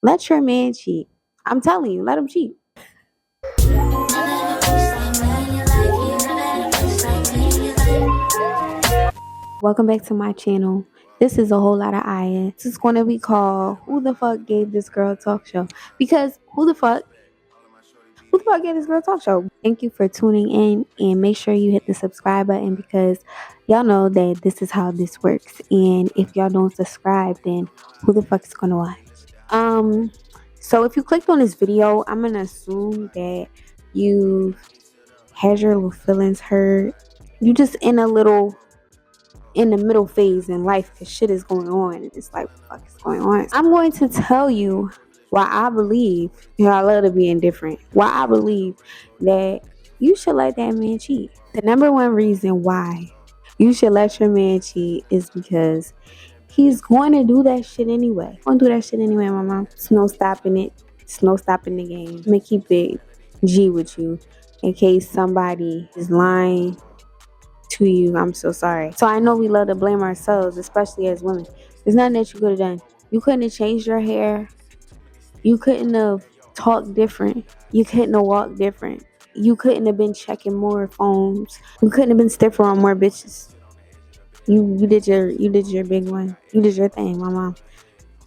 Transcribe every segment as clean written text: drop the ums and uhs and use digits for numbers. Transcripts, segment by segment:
Let your man cheat. I'm telling you, let him cheat. Welcome back to my channel. This is a whole lot of iron. This is going to be called Who the Fuck Gave This Girl a Talk Show? Because who the fuck gave this girl a talk show? Thank you for tuning in and make sure you hit the subscribe button because y'all know that this is how this works. And if y'all don't subscribe, then who the fuck is going to watch? So if you clicked on this video, I'm going to assume that you had your little feelings hurt. You just in the middle phase in life because shit is going on and it's like, what the fuck is going on? I'm going to tell you why I believe, I love to be indifferent, why I believe that you should let that man cheat. The number one reason why you should let your man cheat is because he's going to do that shit anyway. Gonna do that shit anyway, my mom. It's no stopping it. It's no stopping the game. I'm gonna keep it G with you in case somebody is lying to you. I'm so sorry. So I know we love to blame ourselves, especially as women. There's nothing that you could have done. You couldn't have changed your hair. You couldn't have talked different. You couldn't have walked different. You couldn't have been checking more phones. You couldn't have been stiffer on more bitches. You did your big one. You did your thing, mama.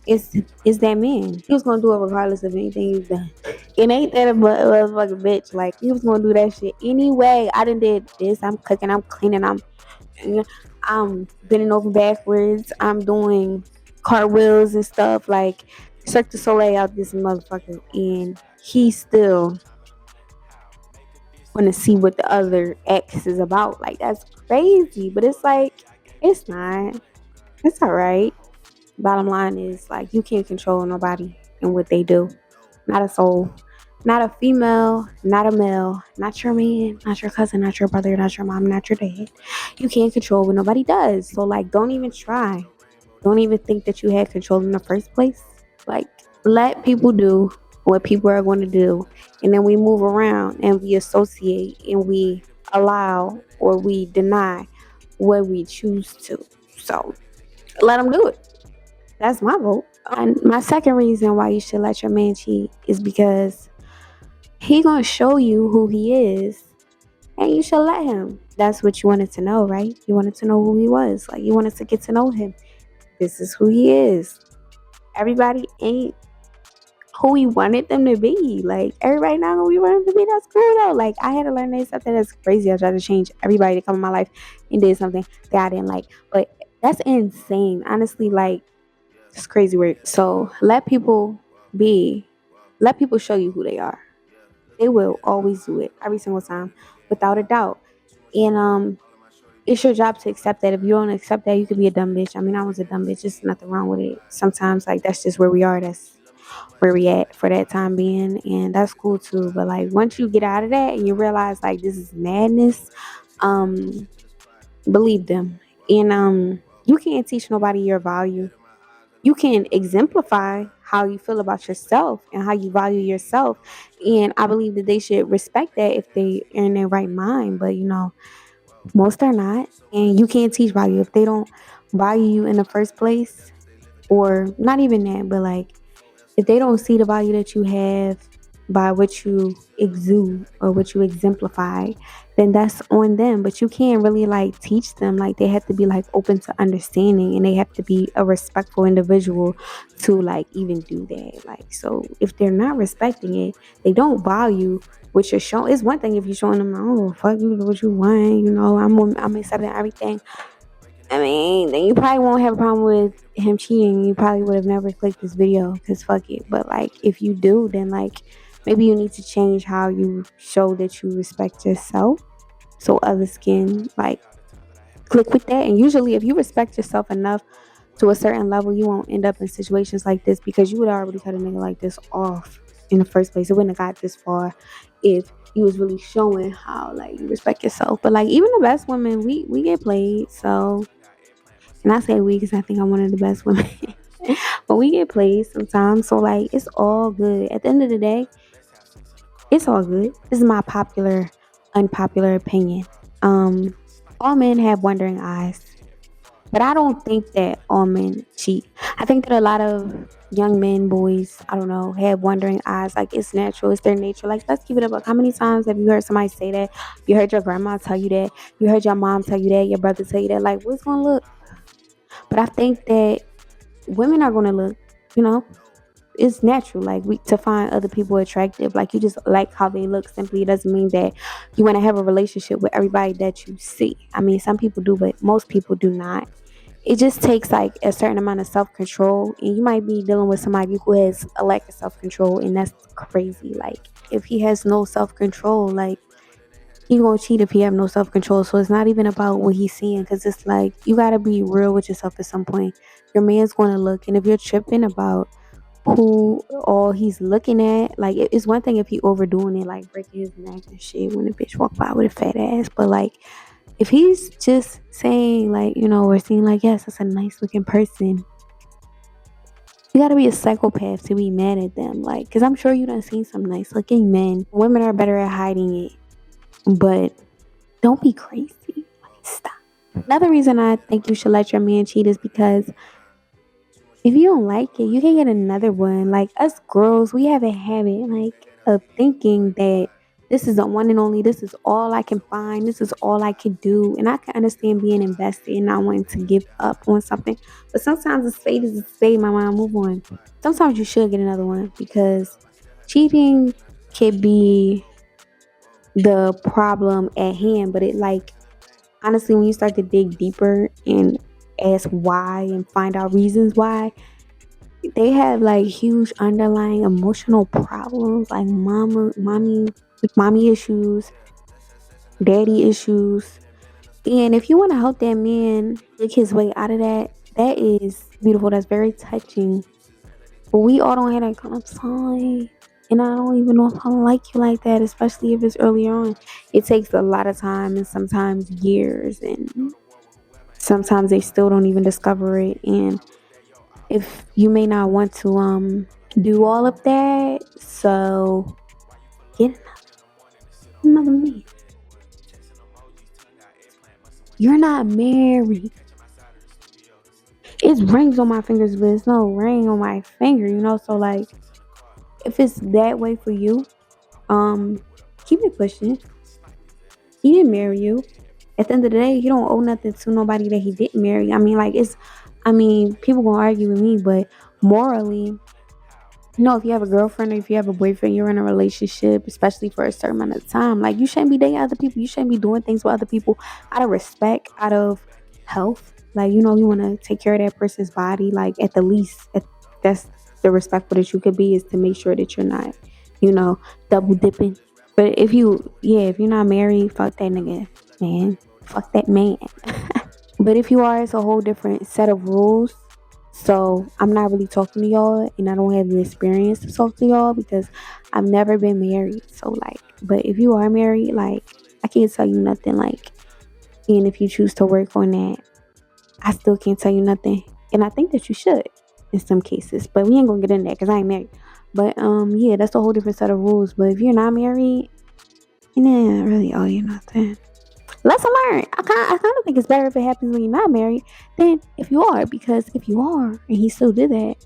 It's that man. He was gonna do it regardless of anything you've done. It ain't that a motherfucking bitch. Like he was gonna do that shit anyway. I done did this. I'm cooking. I'm cleaning. I'm bending over backwards. I'm doing cartwheels and stuff. Like Cirque du Soleil out this motherfucker, and he still want to see what the other ex is about. Like that's crazy. But it's like it's not. It's all right. Bottom line is like you can't control nobody and what they do. Not a soul. Not a female, not a male, not your man, not your cousin, not your brother, not your mom, not your dad. You can't control what nobody does. So like don't even try. Don't even think that you had control in the first place. Like let people do what people are going to do. And then we move around and we associate and we allow or we deny what we choose to. So let them do it. That's my vote. And my second reason why you should let your man cheat is because he gonna show you who he is and you should let him. That's what you wanted to know, right? You wanted to know who he was. Like you wanted to get to know him. This is who he is. Everybody ain't who we wanted them to be. Like everybody not who we wanted them to be. That's cool though. Like I had to learn that stuff. That's crazy. I tried to change everybody to come in my life and did something that I didn't like. But that's insane. Honestly, like it's crazy work. So let people be. Let people show you who they are. They will always do it every single time, without a doubt. And it's your job to accept that. If you don't accept that, you could be a dumb bitch. I mean, I was a dumb bitch. There's nothing wrong with it. Sometimes, like that's just where we are. That's where we at for that time being, and that's cool too. But like once you get out of that and you realize like this is madness, um, believe them. And you can't teach nobody your value. You can exemplify how you feel about yourself and how you value yourself. And I believe that they should respect that if they are in their right mind. But most are not. And you can't teach value if they don't value you in the first place. Or not even that, but like if they don't see the value that you have by what you exude or what you exemplify, then that's on them. But you can't really like teach them. Like they have to be like open to understanding and they have to be a respectful individual to like even do that. Like so if they're not respecting it, they don't value what you're showing. It's one thing if you're showing them, oh fuck you do what you want, I'm accepting everything. I mean, then you probably won't have a problem with him cheating. You probably would have never clicked this video because fuck it. But like, if you do, then like, maybe you need to change how you show that you respect yourself, so others can like click with that. And usually, if you respect yourself enough to a certain level, you won't end up in situations like this because you would already cut a nigga like this off in the first place. It wouldn't have got this far if you was really showing how like you respect yourself. But like, even the best women, we get played, so. And I say we because I think I'm one of the best women. But we get played sometimes. So, like, it's all good. At the end of the day, it's all good. This is my unpopular opinion. All men have wandering eyes. But I don't think that all men cheat. I think that a lot of young men, boys, I don't know, have wondering eyes. Like it's natural, it's their nature. Like let's keep it up. Like, how many times have you heard somebody say that? You heard your grandma tell you that. You heard your mom tell you that. Your brother tell you that. Like what's gonna look? But I think that women are gonna look. You know, it's natural. Like we to find other people attractive. Like you just like how they look. Simply, it doesn't mean that you want to have a relationship with everybody that you see. I mean, some people do, but most people do not. It just takes like a certain amount of self-control, and you might be dealing with somebody who has a lack of self-control, and that's crazy. Like if he has no self-control, like he gonna cheat if he have no self-control. So it's not even about what he's seeing, because it's like you gotta be real with yourself at some point. Your man's gonna look, and if you're tripping about who all he's looking at, like it's one thing if he overdoing it, like breaking his neck and shit when a bitch walk by with a fat ass, but like if he's just saying like, or seeing like, yes, that's a nice looking person, you gotta be a psychopath to be mad at them. Like, cause I'm sure you done seen some nice looking men. Women are better at hiding it, but don't be crazy. Like, stop. Another reason I think you should let your man cheat is because if you don't like it, you can get another one. Like us girls, we have a habit like of thinking that this is the one and only, this is all I can find, this is all I can do. And I can understand being invested and not wanting to give up on something. But sometimes a spade is a spade, my mind, move on. Sometimes you should get another one because cheating could be the problem at hand. But it like honestly when you start to dig deeper and ask why and find out reasons why, they have like huge underlying emotional problems like mommy issues, daddy issues. And if you want to help that man dig his way out of that, that is beautiful. That's very touching. But we all don't have that kind of time. And I don't even know if I like you like that, especially if it's early on. It takes a lot of time and sometimes years, and sometimes they still don't even discover it. And if you may not want to do all of that, so get another man. You're not married. It's rings on my fingers, but it's no ring on my finger. So like if it's that way for you, um keep it pushing. He didn't marry you. At the end of the day, he don't owe nothing to nobody that he didn't marry. I mean, people gonna argue with me, but morally, if you have a girlfriend or if you have a boyfriend, you're in a relationship, especially for a certain amount of time. Like, you shouldn't be dating other people. You shouldn't be doing things with other people out of respect, out of health. Like, you want to take care of that person's body. Like, at the least, that's the respectful that you could be, is to make sure that you're not, double dipping. But if you're not married, fuck that nigga, man. Fuck that man. But if you are, it's a whole different set of rules. So I'm not really talking to y'all, and I don't have the experience to talk to y'all because I've never been married. So like, but if you are married, like, I can't tell you nothing. Like, and if you choose to work on that, I still can't tell you nothing. And I think that you should in some cases, but we ain't gonna get in there because I ain't married. But yeah, that's a whole different set of rules. But if you're not married, and then really owe you nothing. Lesson learned. I kind of think it's better if it happens when you're not married than if you are, because if you are and he still did that,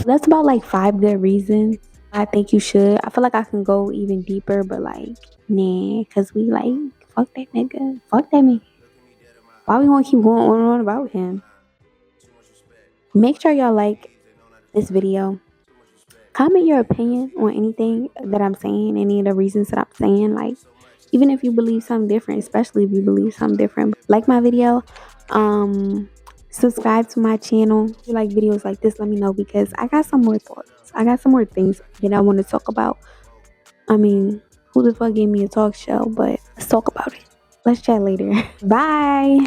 that's about like 5 good reasons I think you should. I feel like I can go even deeper, but like, nah, because we like, fuck that nigga, fuck that man. Why we want to keep going on and on about him? Make sure y'all like this video. Comment your opinion on anything that I'm saying, any of the reasons that I'm saying. Like, even if you believe something different, especially if you believe something different, like my video. Subscribe to my channel. If you like videos like this, let me know, because I got some more thoughts. I got some more things that I want to talk about. I mean, who the fuck gave me a talk show? But let's talk about it. Let's chat later. Bye.